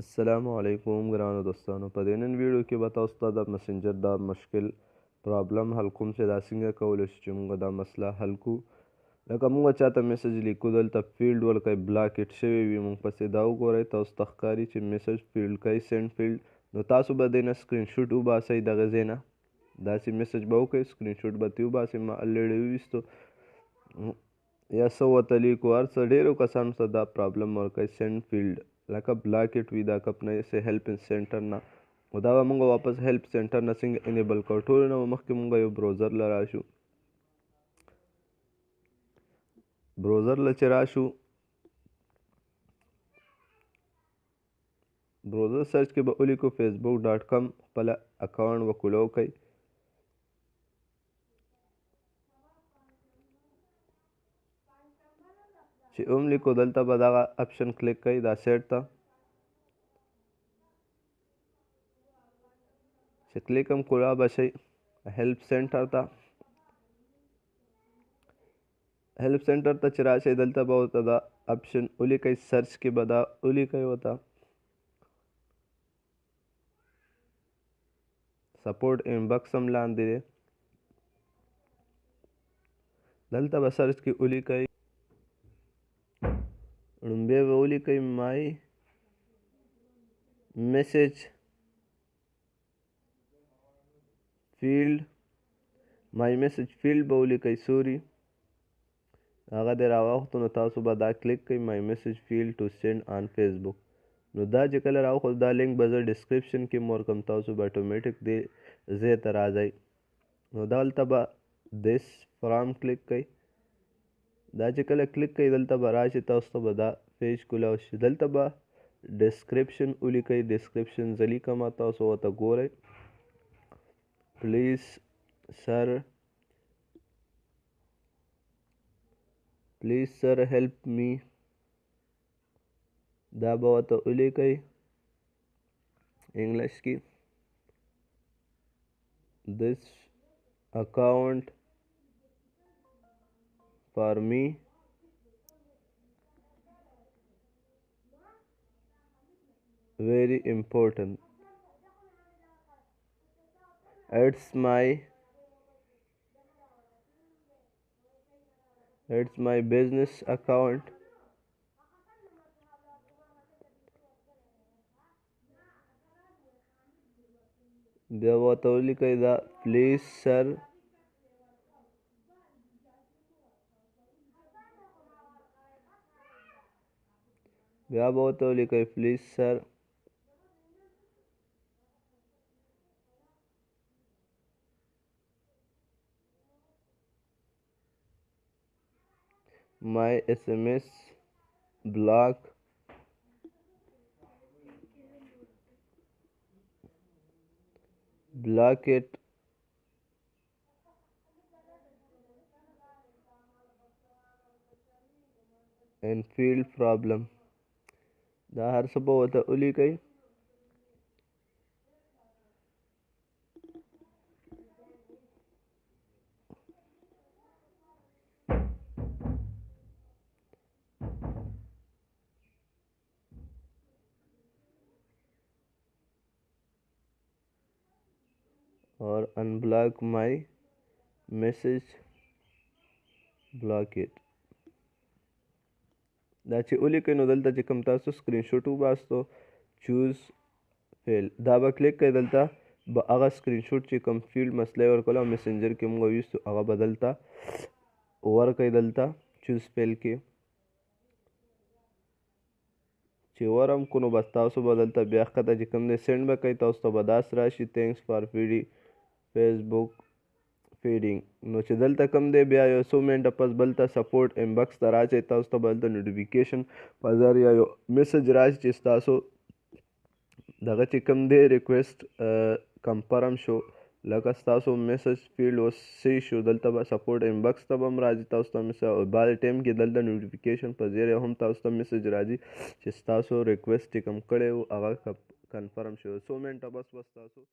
السلام علیکم ګرانو دوستانو. په دې نن ویډیو کې به تاسو ته د مسنجر دا مشکل پرابلم حل کوم چې دا څنګه کولی شو چې موږ دا مسله حل کړو. لکه موږ چاته میسج لیکو دلته فیلډ ورکوي بلاکټ شوی وي، موږ پسې دا وګورئ تاسو ته ښکاري چې میسج فیلډ کوي سینډ فیلډ. نو تاسو به دې نه سکرین شوټ وباسئ دغه ځای نه داسې میسج به وکړئ سکرین شوټ به ترې وباسئ. ما الریډي وویستو یا څه ورته لیکو هر څه ډېرو کسانو ته دا پرابلم ورکوي سینډ فیلډ لکه بلاکټ وي دا کپ نه یې هیلپ سینټر نه. نو دا به موږ واپس هیلپ سینټر نه څنګه انیبل کړو. ټولو نه مخکې موږ یو بروزر له راشو. بروزر له چې راشو بروزر سرچ کې به ولیکو facebook.com خپل اکاونټ به کولو کوئ. چې هم لیکو دلته به دغه اپشن کلیک کوئ دا سیټ ته چې کلیک هم کولا به شئ هیلپ سینټر ته. هیلپ سینټر ته چې راشئ دلته به ورته دا اپشن ولیکئ سرچ کې به دا ولیکئ ورته سپورټ انبکس هم لاندې دی. دلته به سرچ کې ولیکئ لومبی به ولیکئ مای میسج فیلډ مای میسج فیلډ به ولیکئ سوري هغه دې راواخلو. نو تاسو به دا کلیک کړئ مای میسج فیلډ ټو سینډ آن فیسبوک. نو دا چې کله راوخلو دا لینک به زه ډسکرپشن کې ورکړم تاسو به اتومیټک دې ځای ته راځئ. نو دلته به دس فرام کلیک کړئ. دا چې کله کلیک کړئ دلته به راشي تاسو ته به دا پیج کولاو شي. دلته به ډسکرپشن ولیکئ ډسکرپشن زه لیکم تاسو ورته ګورئ. پلیز سر هیلپ می دا به ورته ولیکئ انګلیش کې this account for me very important it's my business account بیا ورته ولیکئ دا پلیز سر بیا به ورته ولیکئ پلیز سر my SMS block it and field problem دا هر څه به ورته ولیکئ. or unblock my message block it دا چې ولیکئ نو دلته چې کوم تاسو سکرین شوټ وباستو چوز فیل دا به کلیک کړئ. دلته به هغه سکرین شوټ چې کوم فیلډ مسله یې ورکوله میسنجر کې موږ ویستو هغه به دلته ورکئ. دلته چوز فیل کې چې ورم کو نو بس تاسو به دلته بیا ښکته چې کوم دی سینډ به کوئ تاسو ته به داسې راشي تھینکس فار فیسبوک فیډینګ. نو چې دلته کم دی بیا یو څو منټه پس بل ته سپورټ انبکس ته راځئ تاسو ته به دلته نوټیفیکیشن په ذریعه یو میسج راشي چې ستاسو دغه چې کم دی ریکویسټ کنفرم شو لکه ستاسو میسج فیلډ اوس صحیح شو. دلته به سپورټ انبکس ته به هم راځي تاسو ته میسج او بعض ټایم کې دلته نوټیفیکیشن په ذریعه هم تاسو ته میسج راځي چې ستاسو ریکویسټ چې کوم کړی و هغه کنفرم شو. څو منټه بس تاسو